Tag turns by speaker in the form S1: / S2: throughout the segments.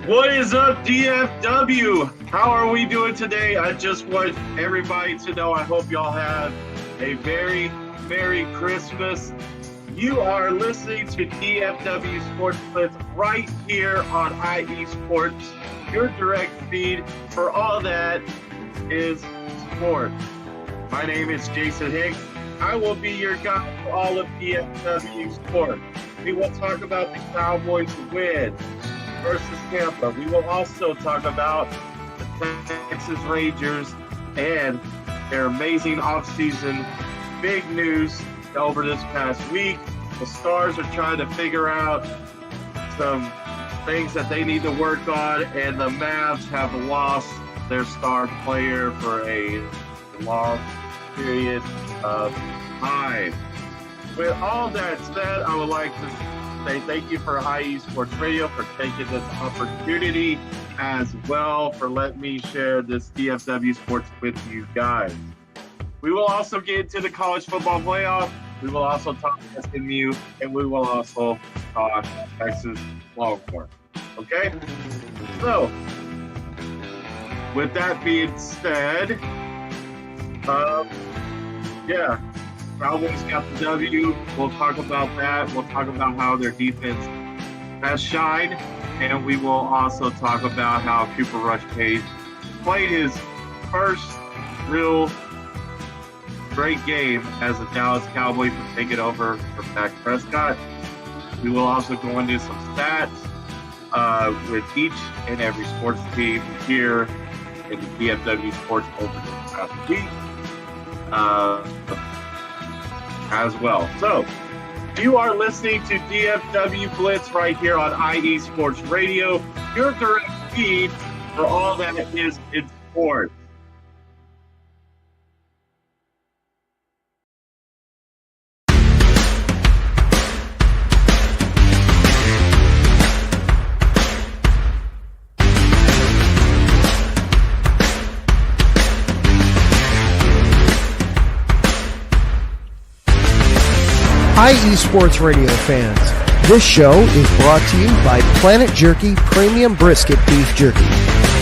S1: What is up, DFW? How are we doing today? I just want everybody to know I hope y'all have a very Merry Christmas. You are listening to DFW Sports Blitz right here on IE Sports, your direct feed for all that is sports. My name is Jason Hicks. I will be your guide for all of DFW Sports. We will talk about the Cowboys' win versus Tampa. We will also talk about the Texas Rangers and their amazing offseason. Big news over this past week. The Stars are trying to figure out some things that they need to work on, and the Mavs have lost their star player for a long period of time. With all that said, I would like to say thank you for IE Sports Radio for taking this opportunity, as well for letting me share this DFW Sports with you guys. We will also get into the college football playoff. We will also talk SMU, and we will also talk Texas Longhorns. Okay? So, with that being said, Cowboys got the W. We'll talk about that. We'll talk about how their defense has shined, and we will also talk about how Cooper Rush played his first real great game as a Dallas Cowboy for taking over for Dak Prescott. We will also go into some stats with each and every sports team here in the DFW Sports over the past week as well. So, you are listening to DFW Blitz right here on IE Sports Radio, your direct feed for all that is in sports.
S2: IE Sports Radio fans, this show is brought to you by Planet Jerky Premium Brisket Beef Jerky.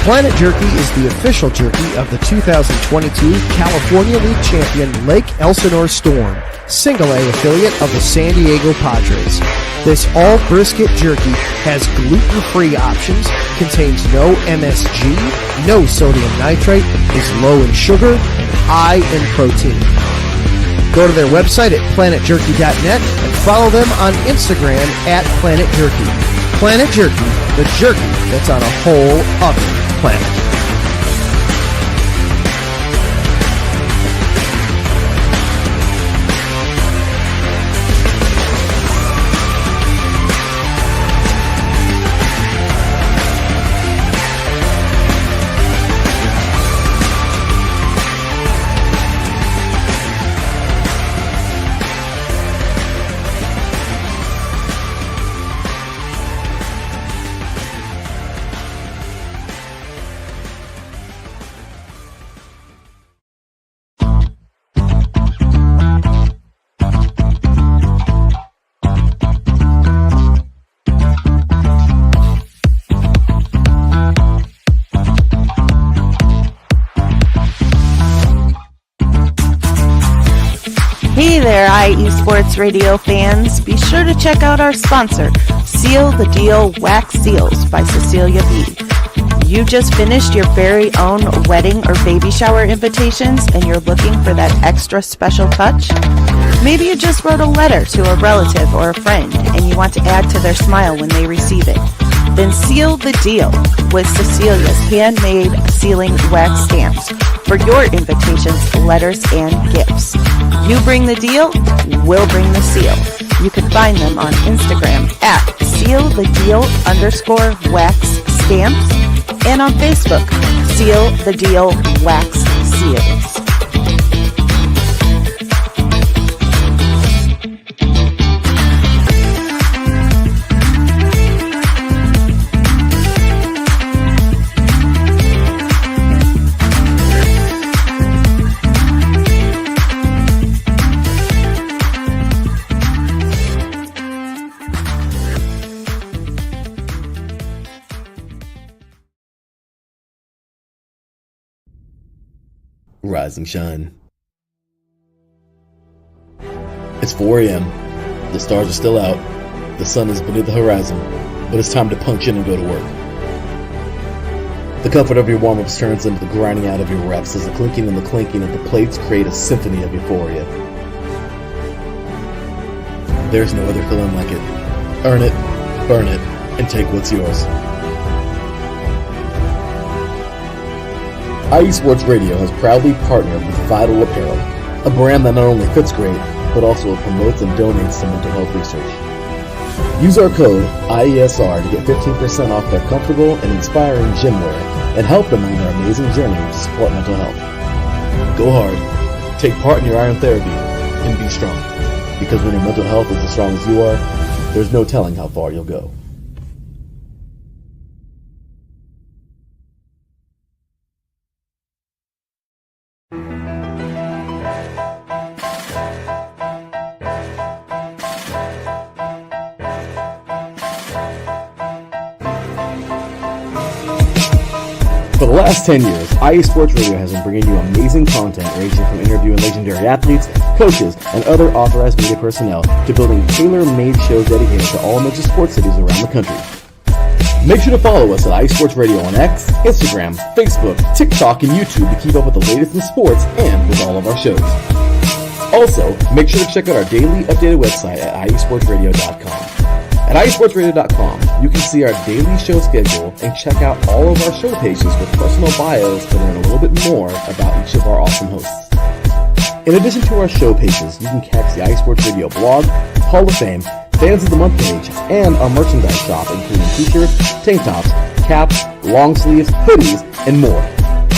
S2: Planet Jerky is the official jerky of the 2022 California League champion Lake Elsinore Storm, Single A affiliate of the San Diego Padres. This all brisket jerky has gluten-free options, contains no MSG, no sodium nitrate, is low in sugar, and high in protein. Go to their website at planetjerky.net and follow them on Instagram at Planet Jerky. Planet Jerky, the jerky that's on a whole other planet.
S3: Hey there, IE Sports Radio fans. Be sure to check out our sponsor, Seal the Deal Wax Seals by Cecilia B. You just finished your very own wedding or baby shower invitations and you're looking for that extra special touch? Maybe you just wrote a letter to a relative or a friend and you want to add to their smile when they receive it. Then seal the deal with Cecilia's handmade sealing wax stamps for your invitations, letters, and gifts. You bring the deal, we'll bring the seal. You can find them on Instagram at sealthedeal_wax stamps and on Facebook, Seal the Deal Wax Seals.
S4: rise and shine. It's 4 a.m. The stars are still out. The sun is beneath the horizon, but it's time to punch in and go to work. The comfort of your warm-ups turns into the grinding out of your reps as the clinking and the clanking of the plates create a symphony of euphoria. There's no other feeling like it. Earn it, burn it, and take what's yours. IE Sports Radio has proudly partnered with Vital Apparel, a brand that not only fits great, but also promotes and donates to mental health research. Use our code IESR to get 15% off their comfortable and inspiring gym wear and help them on their amazing journey to support mental health. Go hard, take part in your iron therapy, and be strong. Because when your mental health is as strong as you are, there's no telling how far you'll go. For the last 10 years, IE Sports Radio has been bringing you amazing content ranging from interviewing legendary athletes, coaches, and other authorized media personnel to building tailor-made shows dedicated to all major sports cities around the country. Make sure to follow us at IE Sports Radio on X, Instagram, Facebook, TikTok, and YouTube to keep up with the latest in sports and with all of our shows. Also, make sure to check out our daily updated website at iesportsradio.com. At iesportsradio.com, you can see our daily show schedule and check out all of our show pages with personal bios to learn a little bit more about each of our awesome hosts. In addition to our show pages, you can catch the IE Sports Radio blog, Hall of Fame, Fans of the Month page, and our merchandise shop including t-shirts, tank tops, caps, long sleeves, hoodies, and more.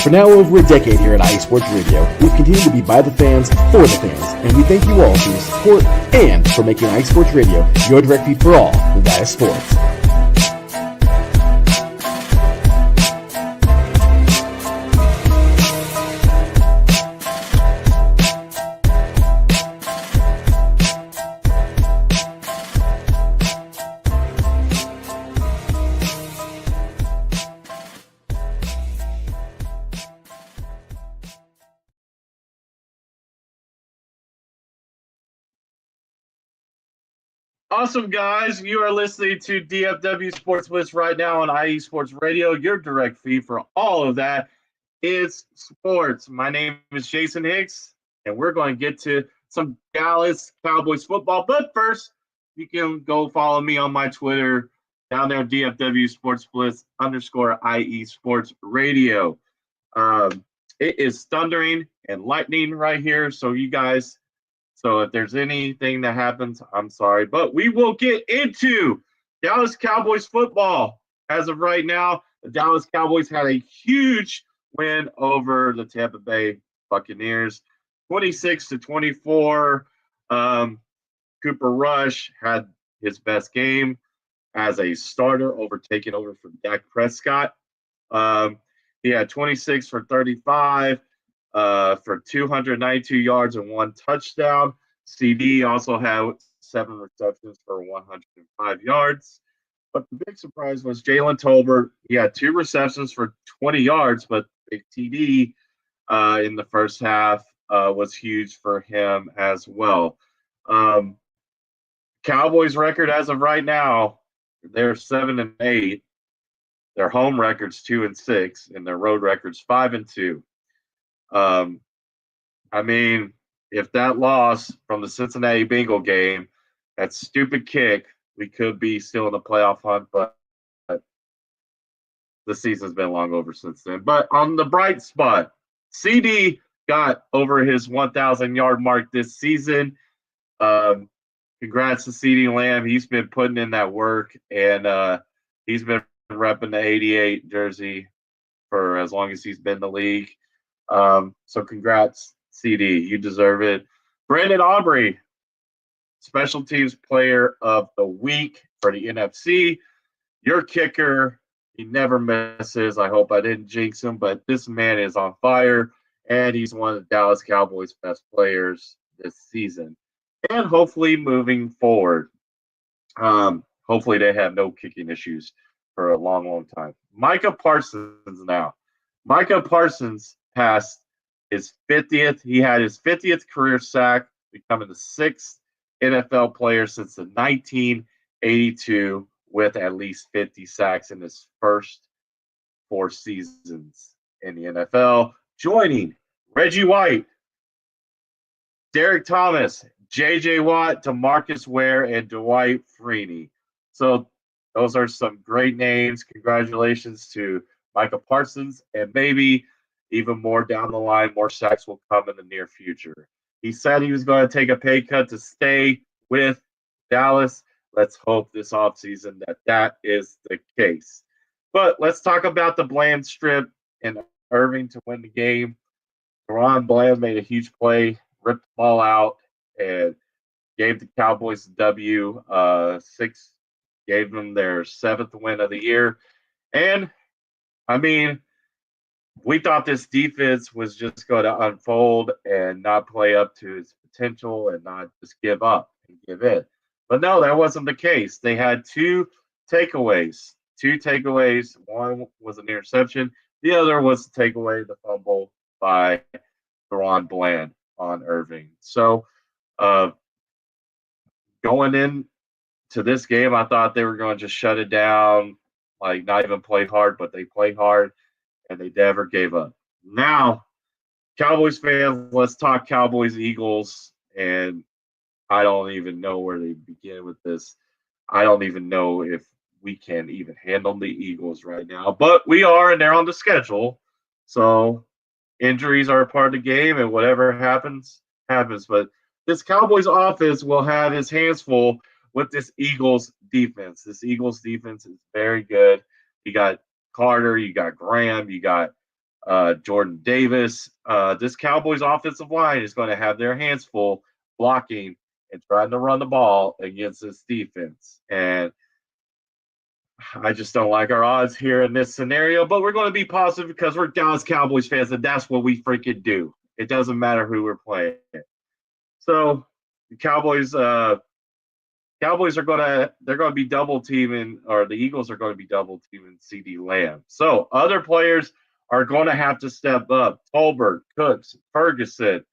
S4: For now over a decade here at IE Sports Radio, we've continued to be by the fans, for the fans, and we thank you all for your support and for making IE Sports Radio your direct feed for all that is sports.
S1: Awesome, guys. You are listening to DFW Sports Blitz right now on IE Sports Radio, your direct feed for all of that is sports. My name is Jason Hicks, and we're going to get to some Dallas Cowboys football. But first, you can go follow me on my Twitter down there, DFW Sports Blitz _IE Sports Radio. It is thundering and lightning right here, so you guys. So if there's anything that happens, I'm sorry. But we will get into Dallas Cowboys football. As of right now, the Dallas Cowboys had a huge win over the Tampa Bay Buccaneers, 26-24. Cooper Rush had his best game as a starter, taking over from Dak Prescott. He had 26 for 35. For 292 yards and 1 touchdown. CD also had 7 receptions for 105 yards. But the big surprise was Jalen Tolbert. He had 2 receptions for 20 yards, but big TD in the first half was huge for him as well. Cowboys record as of right now, they're 7-8. Their home record's 2-6, and their road record's 5-2. I mean, if that loss from the Cincinnati Bengal game, that stupid kick, we could be still in the playoff hunt, but the season's been long over since then. But on the bright spot, CD got over his 1,000-yard mark this season. Congrats to CD Lamb. He's been putting in that work, and he's been repping the 88 jersey for as long as he's been in the league. So congrats, CD. You deserve it. Brandon Aubrey, Special Teams Player of the Week for the NFC. Your kicker, he never misses. I hope I didn't jinx him, but this man is on fire, and he's one of the Dallas Cowboys' best players this season. And hopefully moving forward. Hopefully they have no kicking issues for a long, long time. Micah Parsons now. Micah Parsons passed his 50th. He had his 50th career sack, becoming the 6th NFL player since the 1982 with at least 50 sacks in his first 4 seasons in the NFL, joining Reggie White, Derek Thomas, J.J. Watt, DeMarcus Ware, and Dwight Freeney. So those are some great names. Congratulations to Micah Parsons, and maybe even more down the line, more sacks will come in the near future. He said he was going to take a pay cut to stay with Dallas. Let's hope this offseason that is the case. But let's talk about the Bland strip and Irving to win the game. Ron Bland made a huge play, ripped the ball out, and gave the Cowboys the W. Gave them their 7th win of the year. And, I mean, we thought this defense was just going to unfold and not play up to its potential and not just give up and give in. But no, that wasn't the case. They had 2 takeaways. One was an interception. The other was to take away the fumble by Ron Bland on Irving. So going in to this game, I thought they were going to just shut it down, like not even play hard, but they played hard, and they never gave up. Now, Cowboys fans, let's talk Cowboys-Eagles, and I don't even know where they begin with this. I don't even know if we can even handle the Eagles right now, but we are, and they're on the schedule. So injuries are a part of the game, and whatever happens, happens. But this Cowboys offense will have his hands full with this Eagles defense. This Eagles defense is very good. You got Carter, you got Graham, you got Jordan Davis. This Cowboys offensive line is going to have their hands full blocking and trying to run the ball against this defense. And I just don't like our odds here in this scenario, but we're going to be positive because we're Dallas Cowboys fans, and that's what we freaking do. It doesn't matter who we're playing. So the Cowboys are going to be double teaming, or the Eagles are going to be double teaming CeeDee Lamb. So other players are going to have to step up. Tolbert, Cooks, Ferguson,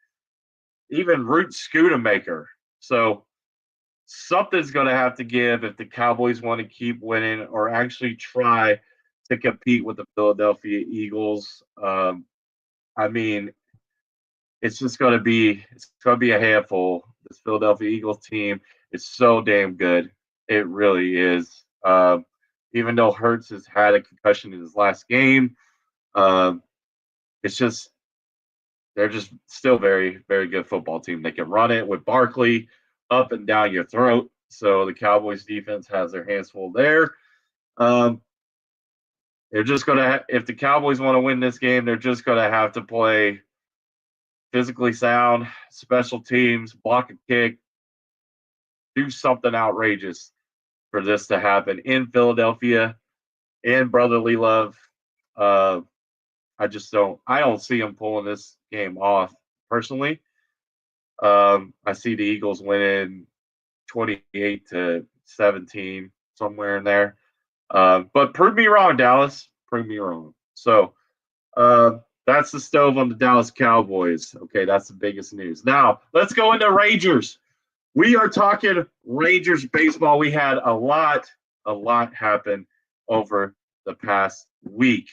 S1: even Root Schoonamaker. So something's going to have to give if the Cowboys want to keep winning or actually try to compete with the Philadelphia Eagles. I mean, it's going to be a handful. This Philadelphia Eagles team is so damn good. It really is. Even though Hurts has had a concussion in his last game, they're just still very, very good football team. They can run it with Barkley up and down your throat. So the Cowboys defense has their hands full there. They're just going to, if the Cowboys want to win this game, they're just going to have to play physically sound, special teams, block a kick, do something outrageous for this to happen in Philadelphia, in brotherly love. I don't see them pulling this game off personally. I see the Eagles winning 28-17, somewhere in there. But prove me wrong, Dallas. Prove me wrong. So that's the stove on the Dallas Cowboys. Okay, that's the biggest news. Now, let's go into Rangers. We are talking Rangers baseball. We had a lot happen over the past week.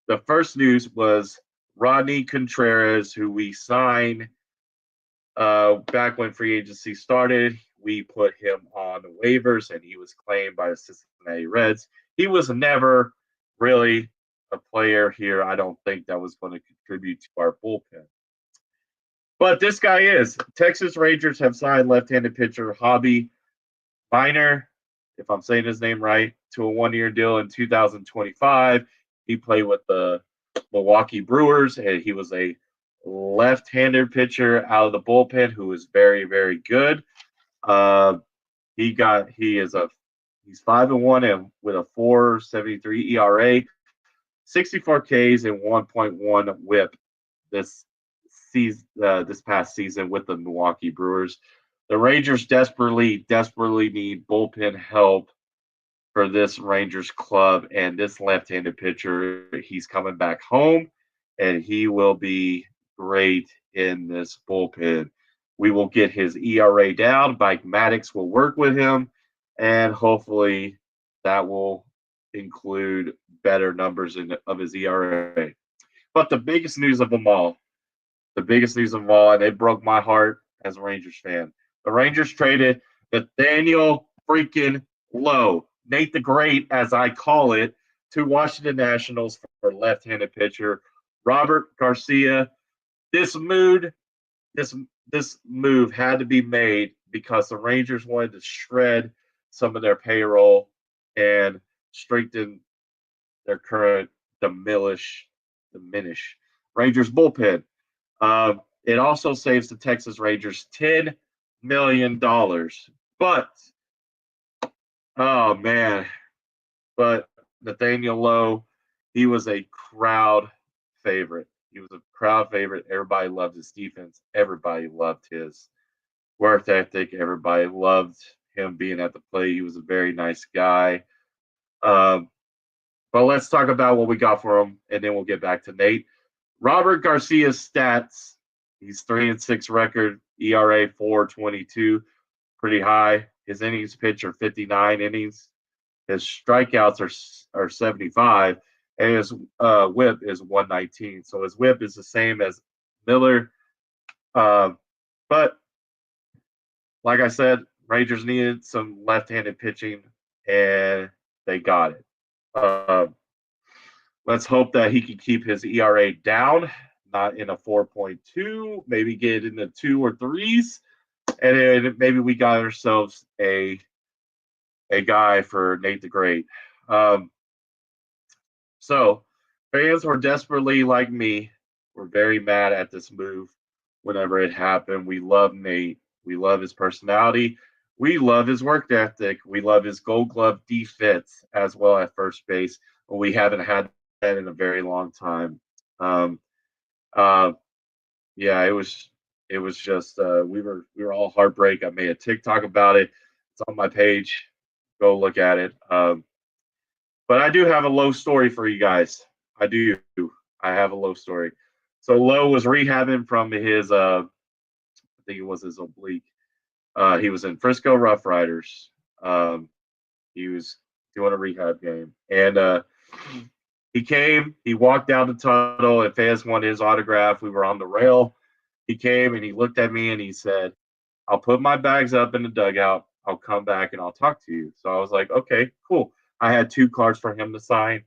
S1: The first news was Rodney Contreras, who we signed back when free agency started. We put him on the waivers, and he was claimed by the Cincinnati Reds. He was never really a player here, I don't think, that was going to contribute to our bullpen. But this guy is. Texas Rangers have signed left-handed pitcher Hobby Minor, if I'm saying his name right, to a 1-year deal in 2025. He played with the Milwaukee Brewers, and he was a left-handed pitcher out of the bullpen who is very, very good. He's 5-1 and with a 4.73 ERA, 64 Ks and 1.1 WHIP this past season with the Milwaukee Brewers. The Rangers desperately need bullpen help for this Rangers club, and this left-handed pitcher, he's coming back home, and he will be great in this bullpen. We will get his ERA down. Mike Maddox will work with him, and hopefully that will include better numbers of his ERA. But the biggest news of them all, and it broke my heart as a Rangers fan. The Rangers traded Nathaniel freaking Lowe, Nate the Great, as I call it, to Washington Nationals for left-handed pitcher Robert Garcia. This move had to be made because the Rangers wanted to shred some of their payroll and strengthen their current diminish Rangers bullpen. It also saves the Texas Rangers $10 million. But, oh man, but Nathaniel Lowe, he was a crowd favorite. Everybody loved his defense. Everybody loved his work ethic. Everybody loved him being at the plate. He was a very nice guy. But let's talk about what we got for him, and then we'll get back to Nate. Robert Garcia's stats. He's 3-6 record, ERA 4.22, pretty high. His innings pitched are 59 innings. His strikeouts are 75, and his whip is 119. So his whip is the same as Miller. But like I said, Rangers needed some left-handed pitching, and they got it. Let's hope that he can keep his ERA down, not in a 4.2, maybe get in the 2 or 3s, and then maybe we got ourselves a guy for Nate the Great. So fans were desperately, like me, were very mad at this move whenever it happened. We love Nate. We love his personality. We love his work ethic. We love his Gold Glove defense as well at first base. But we haven't had that in a very long time. Yeah, it was just we were all heartbreak. I made a TikTok about it. It's on my page. Go look at it. But I do have a low story for you guys. I do. I have a low story. So Lowe was rehabbing from his I think it was his oblique. He was in Frisco Rough Riders. He was doing a rehab game, and he walked down the tunnel, and fans wanted his autograph. We were on the rail. He came and he looked at me and he said, "I'll put my bags up in the dugout. I'll come back and I'll talk to you." So I was like, okay, cool. I had 2 cards for him to sign.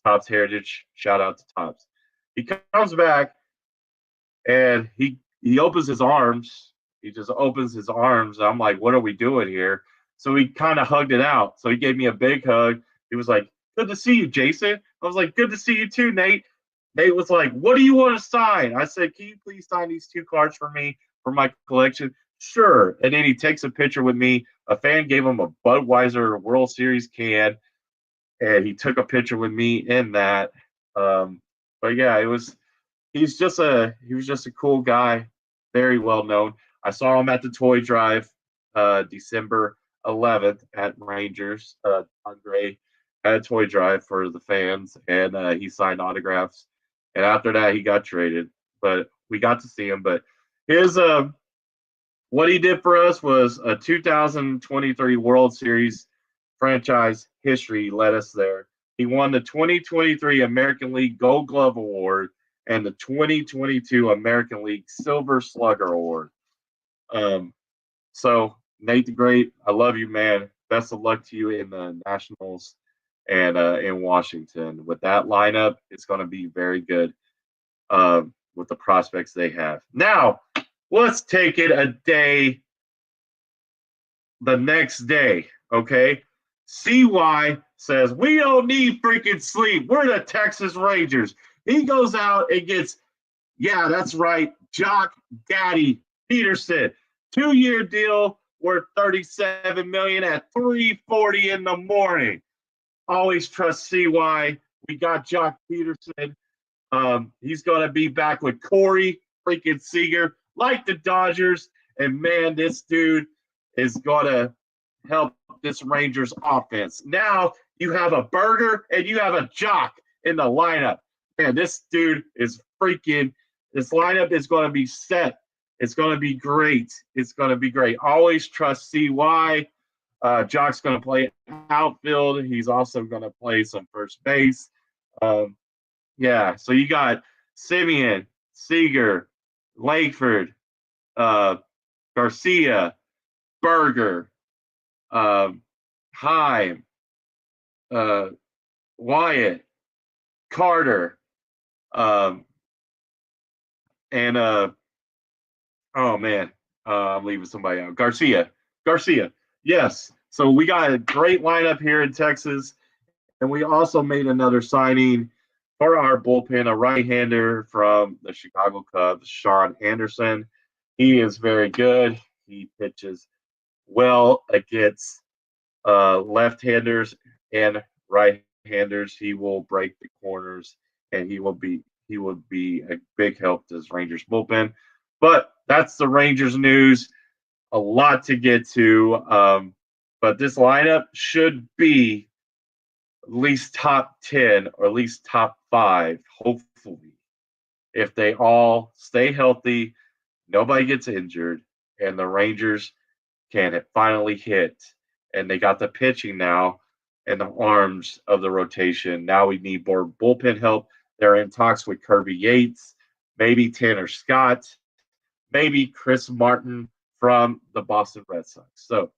S1: Topps Heritage, shout out to Topps. He comes back and he opens his arms. He just opens his arms. I'm like, what are we doing here? So he kind of hugged it out. So he gave me a big hug. He was like, "Good to see you, Jason." I was like, "Good to see you too, Nate." Nate was like, "What do you want to sign?" I said, "Can you please sign these 2 cards for me for my collection?" "Sure." And then he takes a picture with me. A fan gave him a Budweiser World Series can, and he took a picture with me in that. But yeah, he was just a cool guy, very well known. I saw him at the toy drive December 11th at Rangers. Andre had a toy drive for the fans, and he signed autographs. And after that, he got traded, but we got to see him. But his what he did for us was a 2023 World Series franchise history led us there. He won the 2023 American League Gold Glove Award and the 2022 American League Silver Slugger Award. So Nate the Great, I love you, man. Best of luck to you in the Nationals and in Washington. With that lineup, it's going to be very good with the prospects they have. Now, let's take it the next day, okay? CY says, "We don't need freaking sleep. We're the Texas Rangers." He goes out and gets, yeah, that's right, Jock Daddy Peterson. 2-year deal worth $37 million at 3:40 in the morning. Always trust CY. We got Jock Peterson. He's going to be back with Corey freaking Seager, like the Dodgers. And, man, this dude is going to help this Rangers offense. Now you have a Burger and you have a Jock in the lineup. Man, this dude is freaking This lineup is going to be set. It's going to be great. It's going to be great. Always trust CY. Jock's going to play outfield. He's also going to play some first base. Yeah, so you got Simeon, Seager, Lakeford, Garcia, Berger, Heim, Wyatt, Carter, and oh man, I'm leaving somebody out. Garcia. Yes. So we got a great lineup here in Texas, and we also made another signing for our bullpen, a right-hander from the Chicago Cubs, Sean Anderson. He is very good. He pitches well against left-handers and right-handers. He will break the corners, and he would be a big help to this Rangers bullpen. But that's the Rangers news. A lot to get to, but this lineup should be at least top 10 or at least top 5, hopefully, if they all stay healthy, nobody gets injured, and the Rangers can finally hit. And they got the pitching now and the arms of the rotation. Now we need more bullpen help. They're in talks with Kirby Yates, maybe Tanner Scott, maybe Chris Martin from the Boston Red Sox. So,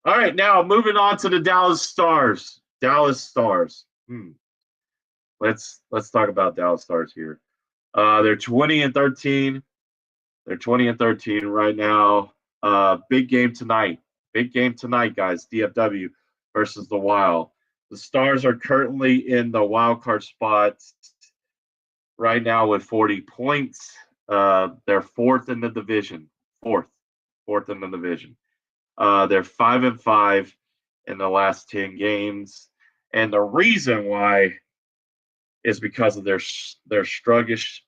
S1: all right, now moving on to the Dallas Stars. Let's talk about Dallas Stars here. They're 20-13. They're 20-13 right now. Big game tonight, guys. DFW versus the Wild. The Stars are currently in the wild card spot right now with 40 points. They're fourth in the division. Fourth in the division. They're 5-5 in the last 10 games. And the reason why is because of their sluggish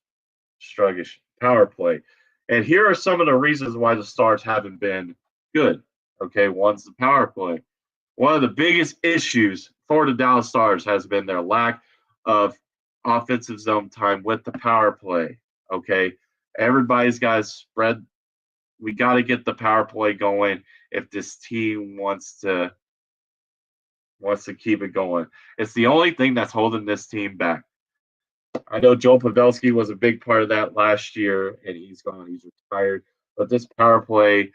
S1: power play. And here are some of the reasons why the Stars haven't been good. Okay, one's the power play. One of the biggest issues for the Dallas Stars has been their lack of offensive zone time with the power play. Okay, everybody's got to spread. We got to get the power play going if this team wants to keep it going. It's the only thing that's holding this team back. I know Joe Pavelski was a big part of that last year, and he's gone. He's retired. But this power play,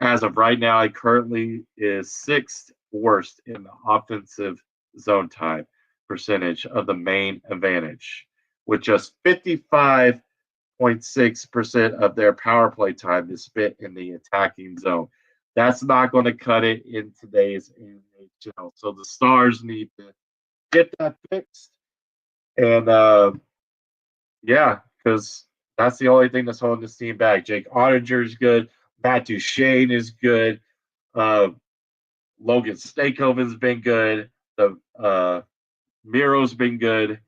S1: as of right now, it currently is sixth worst in the offensive zone time percentage of the main advantage, with just 55.6% of their power play time is spent in the attacking zone. That's not going to cut it in today's NHL. So the Stars need to get that fixed. And, because that's the only thing that's holding this team back. Jake Ottinger is good. Matt Duchene is good. Logan Stakehoven's been good. The Miro's been good.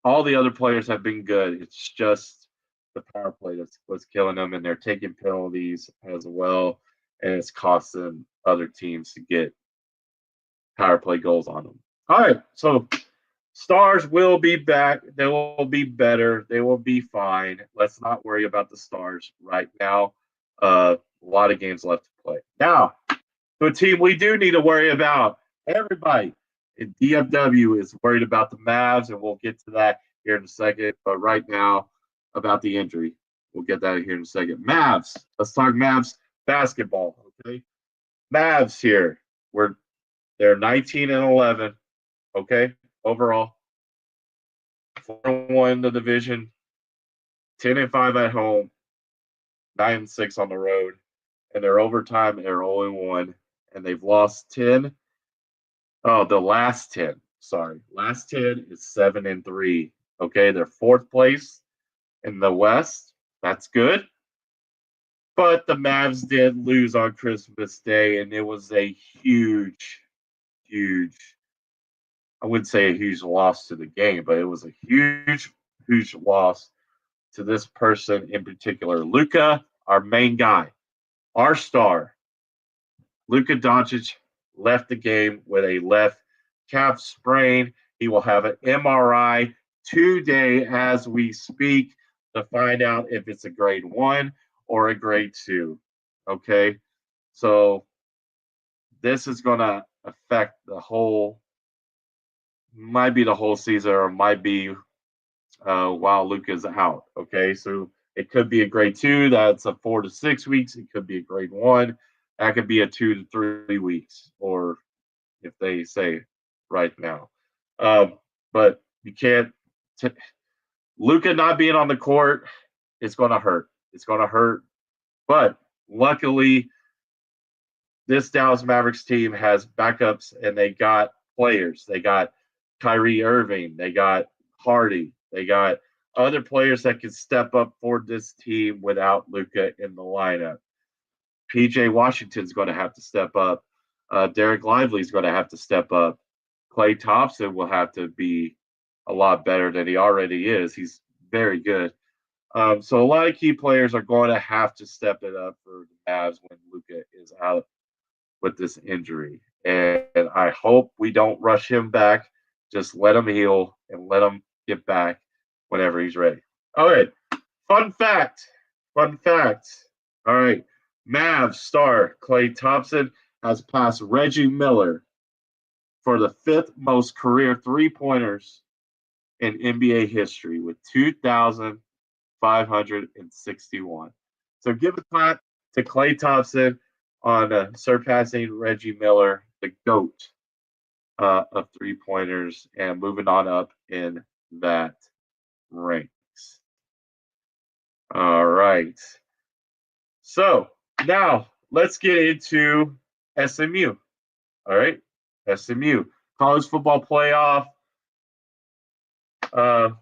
S1: All the other players have been good. It's just the power play that's what's killing them, and they're taking penalties as well, and it's costing other teams to get power play goals on them. All right, so Stars will be back. They will be better. They will be fine. Let's not worry about the Stars right now. A lot of games left to play. Now, the team we do need to worry about, everybody in DFW is worried about the Mavs, and we'll get to that here in a second. But right now, about the injury, we'll get that here in a second. Mavs. Let's talk Mavs basketball, okay? Mavs here. They're 19-11, okay? Overall, 4-1 in the division, 10-5 at home, 9-6 on the road, and their overtime they're 0-1, and they've lost 10. Oh, the last 10. Sorry, last 10 is 7-3. Okay, they're fourth place in the West. That's good, but the Mavs did lose on Christmas Day, and it was a huge. I wouldn't say a huge loss to the game, but it was a huge loss to this person in particular. Luka, our main guy, our star, Luka Doncic, left the game with a left calf sprain. He will have an MRI today as we speak. to find out if it's a grade 1 or a grade 2. Okay, so this is going to affect might be the whole season, or might be while Luka's out. Okay, so it could be a grade 2, that's a 4 to 6 weeks. It could be a grade 1, that could be a 2 to 3 weeks, or if they say right now. But you can't. Luka not being on the court, it's going to hurt. It's going to hurt. But luckily, this Dallas Mavericks team has backups, and they got players. They got Kyrie Irving. They got Hardy. They got other players that can step up for this team without Luka in the lineup. PJ Washington's going to have to step up. Derek Lively's going to have to step up. Klay Thompson will have to be a lot better than he already is. He's very good. So a lot of key players are going to have to step it up for the Mavs when Luka is out with this injury. And I hope we don't rush him back. Just let him heal and let him get back whenever he's ready. All right. Fun fact. All right. Mavs star Klay Thompson has passed Reggie Miller for the 5th most career three-pointers in NBA history with 2,561. So give a clap to Klay Thompson on surpassing Reggie Miller, the GOAT of three-pointers, and moving on up in that ranks. All right. So now let's get into SMU. All right. SMU, college football playoff.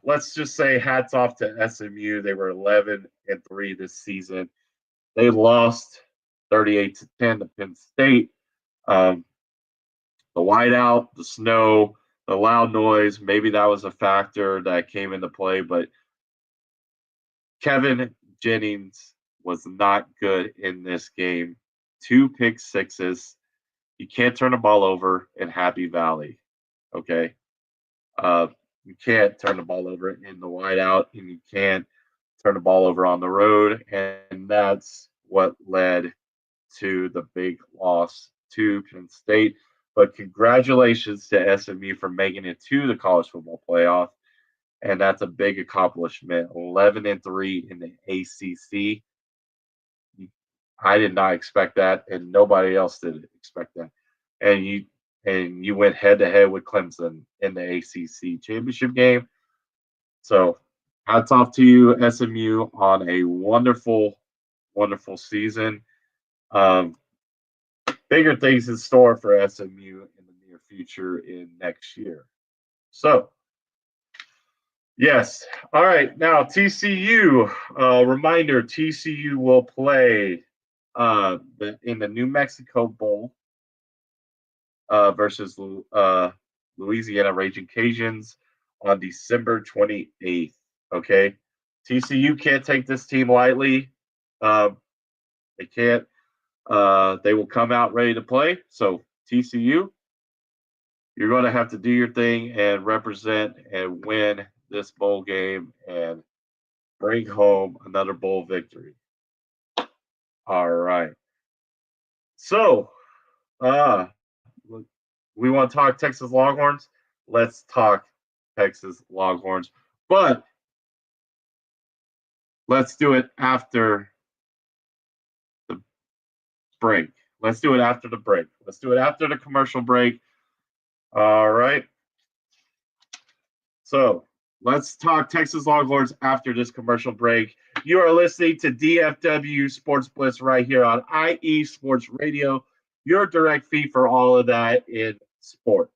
S1: Let's just say hats off to SMU. They were 11-3 this season. They lost 38-10 to Penn State. The whiteout, the snow, the loud noise, maybe that was a factor that came into play, but Kevin Jennings was not good in this game. 2 pick sixes. You can't turn the ball over in Happy Valley, okay? You can't turn the ball over in the whiteout, and you can't turn the ball over on the road, and that's what led to the big loss to Penn State. But congratulations to SMU for making it to the college football playoff, and that's a big accomplishment. 11-3 in the ACC. I did not expect that, and nobody else did expect that. And you went head-to-head with Clemson in the ACC championship game. So hats off to you, SMU, on a wonderful, wonderful season. Bigger things in store for SMU in the near future in next year. So, yes. All right. Now, TCU. Reminder, TCU will play in the New Mexico Bowl versus Louisiana Raging Cajuns on December 28th. Okay, TCU can't take this team lightly. They can't. They will come out ready to play. So TCU, you're going to have to do your thing and represent and win this bowl game and bring home another bowl victory. All right. So, we want to talk Texas Longhorns. Let's talk Texas Longhorns. But let's do it after the break. Let's do it after the break. Let's do it after the commercial break. All right. So let's talk Texas Longhorns after this commercial break. You are listening to DFW Sports Blitz right here on IE Sports Radio, your direct feed for all of that in sports.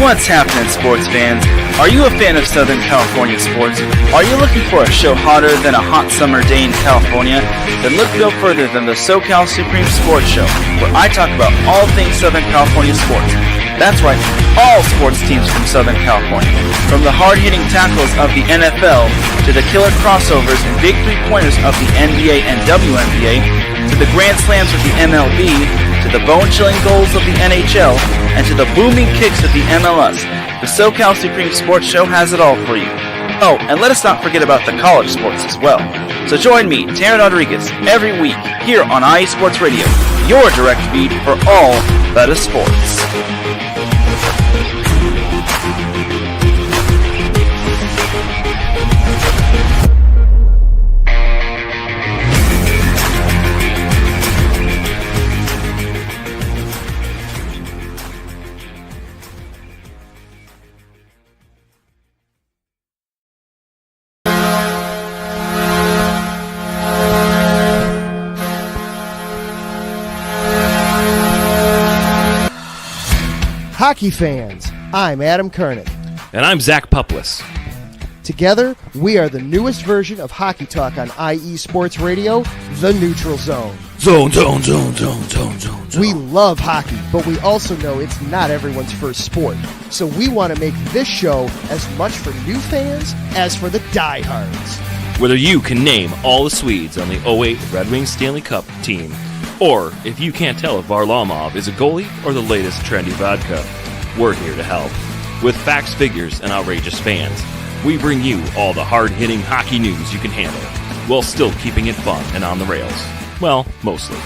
S5: What's happening, sports fans? Are you a fan of Southern California sports? Are you looking for a show hotter than a hot summer day in California? Then look no further than the SoCal Supreme Sports Show, where I talk about all things Southern California sports. That's right, all sports teams from Southern California. From the hard-hitting tackles of the NFL to the killer crossovers and big three-pointers of the NBA and WNBA to the grand slams of the MLB to the bone-chilling goals of the NHL and to the booming kicks of the MLS, the SoCal Supreme Sports Show has it all for you. Oh, and let us not forget about the college sports as well. So join me, Taryn Rodriguez, every week here on IE Sports Radio, your direct feed for all that is sports.
S2: Hockey fans, I'm Adam Kernick.
S6: And I'm Zach Puplis.
S2: Together, we are the newest version of Hockey Talk on IE Sports Radio, The Neutral Zone.
S6: Zone.
S2: We love hockey, but we also know it's not everyone's first sport. So we want to make this show as much for new fans as for the diehards.
S6: Whether you can name all the Swedes on the '08 Red Wings Stanley Cup team, or if you can't tell if Varlamov is a goalie or the latest trendy vodka, we're here to help. With facts, figures, and outrageous fans, we bring you all the hard-hitting hockey news you can handle, while still keeping it fun and on the rails. Well, mostly.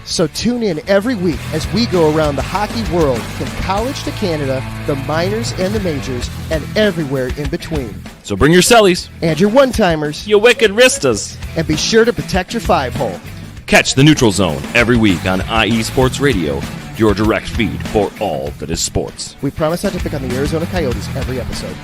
S2: So tune in every week as we go around the hockey world, from college to Canada, the minors and the majors, and everywhere in between.
S6: So bring your cellies.
S2: And your one-timers.
S6: You wicked wristas.
S2: And be sure to protect your five-hole.
S6: Catch the Neutral Zone every week on IE Sports Radio, your direct feed for all that is sports.
S2: We promise not to pick on the Arizona Coyotes every episode.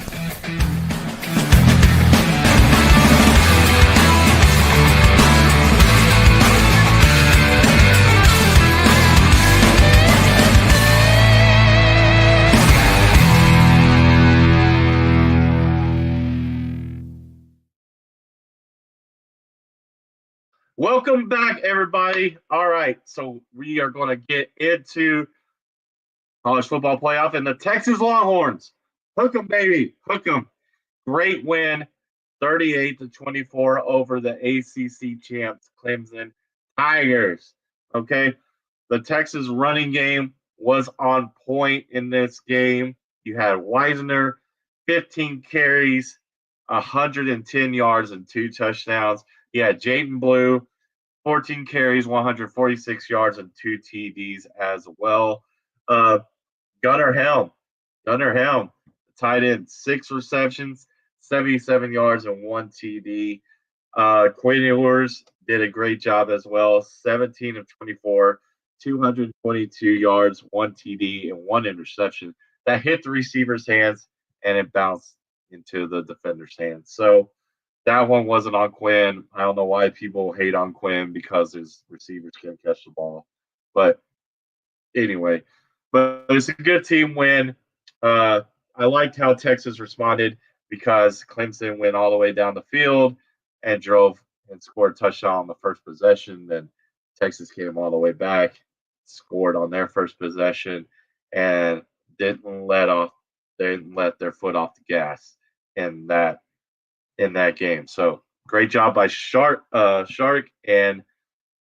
S1: Welcome back, everybody. All right, so we are going to get into college football playoff and the Texas Longhorns. Hook 'em, baby. Hook 'em. Great win, 38-24 over the ACC champs, Clemson Tigers. Okay, the Texas running game was on point in this game. You had Wisner, 15 carries, 110 yards, and 2 touchdowns. You had Jaden Blue, 14 carries, 146 yards, and 2 TDs as well. Gunnar Helm, tied in 6 receptions, 77 yards, and 1 TD. Quinn Ewers did a great job as well, 17 of 24, 222 yards, 1 TD, and 1 interception. That hit the receiver's hands, and it bounced into the defender's hands. So that one wasn't on Quinn. I don't know why people hate on Quinn because his receivers can't catch the ball. But anyway, but it's a good team win. I liked how Texas responded because Clemson went all the way down the field and drove and scored a touchdown on the first possession. Then Texas came all the way back, scored on their first possession, and didn't let their foot off the gas in that game. So great job by Shark and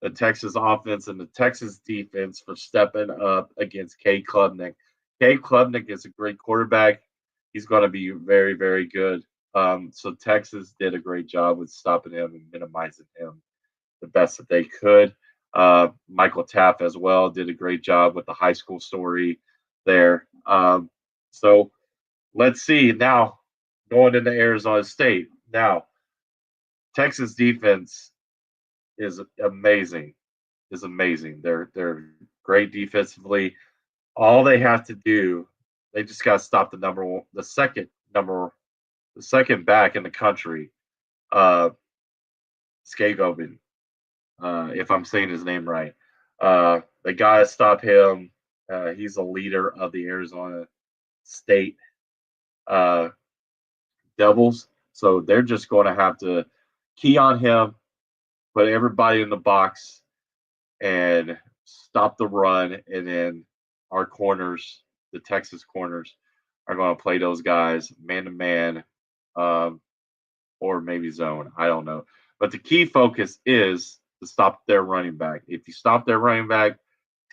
S1: the Texas offense and the Texas defense for stepping up against Cade Klubnik. Cade Klubnik is a great quarterback. He's going to be very, very good. So Texas did a great job with stopping him and minimizing him the best that they could. Michael Taft as well did a great job with the high school story there. So let's see now going into Arizona State. Now, Texas defense is amazing. They're great defensively. All they have to do, they just got to stop the second back in the country, Skagoven, if I'm saying his name right. They got to stop him. He's a leader of the Arizona State Devils. So they're just going to have to key on him, put everybody in the box, and stop the run, and then our corners, the Texas corners, are going to play those guys man-to-man or maybe zone. I don't know. But the key focus is to stop their running back. If you stop their running back,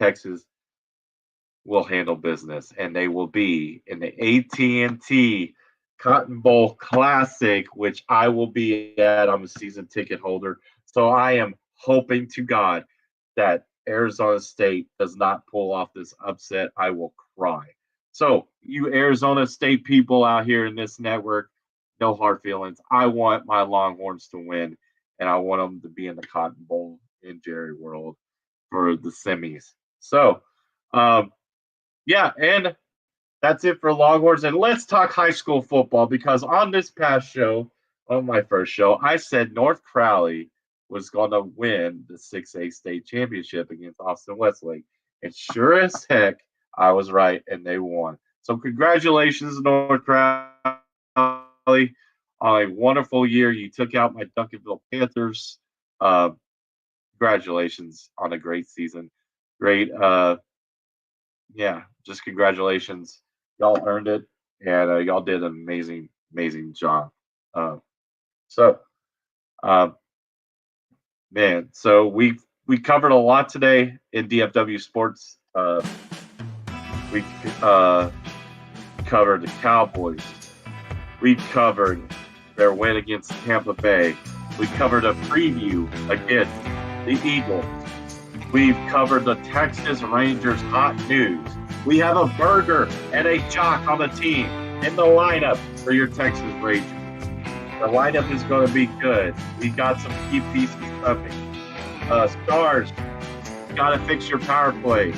S1: Texas will handle business, and they will be in the AT&T Cotton Bowl Classic, which I will be at. I'm a season ticket holder. So I am hoping to God that Arizona State does not pull off this upset. I will cry. So you Arizona State people out here in this network, no hard feelings. I want my Longhorns to win, and I want them to be in the Cotton Bowl in Jerry World for the semis. So, yeah, and that's it for Longhorns. And let's talk high school football, because on this past show, on my first show, I said North Crowley was going to win the 6A state championship against Austin Westlake. And sure as heck, I was right, and they won. So congratulations, North Crowley, on a wonderful year. You took out my Duncanville Panthers. Congratulations on a great season. Great. Yeah, just congratulations. Y'all earned it, and y'all did an amazing, amazing job. Man, so we covered a lot today in DFW sports. We covered the Cowboys. We covered their win against Tampa Bay. We covered a preview against the Eagles. We've covered the Texas Rangers hot news. We have a burger and a jock on the team in the lineup for your Texas Rangers. The lineup is going to be good. We got some key pieces coming. Stars, got to fix your power play,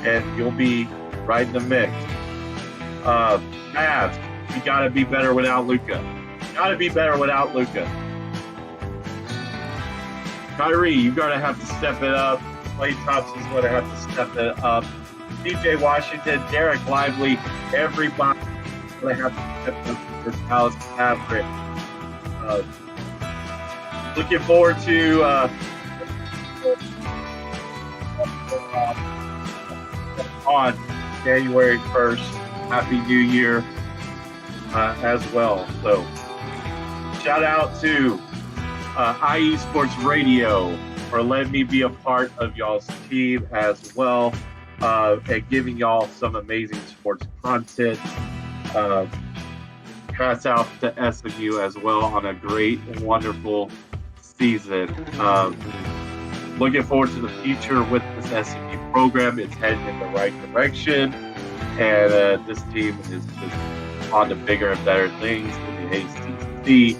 S1: and you'll be right in the mix. Mavs, you got to be better without Luka. Kyrie, you're going to have to step it up. Klay Thompson's going to have to step it up. DJ Washington, Derek Lively, everybody going to have to step up for Dallas Maverick. Looking forward to on January 1st. Happy New Year as well. So shout out to IE Sports Radio for letting me be a part of y'all's team as well, and giving y'all some amazing sports content. Hats out to SMU as well on a great and wonderful season. Looking forward to the future with this SMU program. It's heading in the right direction, and this team is just on to bigger and better things with the ACC.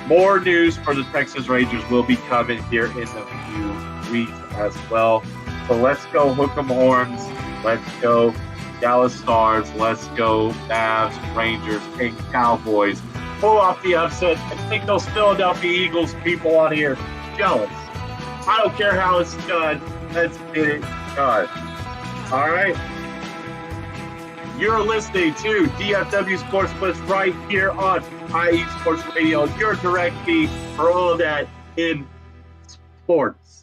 S1: More news for the Texas Rangers will be coming here in a few weeks as well. So let's go Hook 'em Horns. Let's go Dallas Stars. Let's go Mavs, Rangers, and Cowboys. Pull off the upset and make those Philadelphia Eagles people on here jealous. I don't care how it's done. Let's get it done. All right. You're listening to DFW Sports Blitz right here on IE Sports Radio, your direct feed for all of that in sports.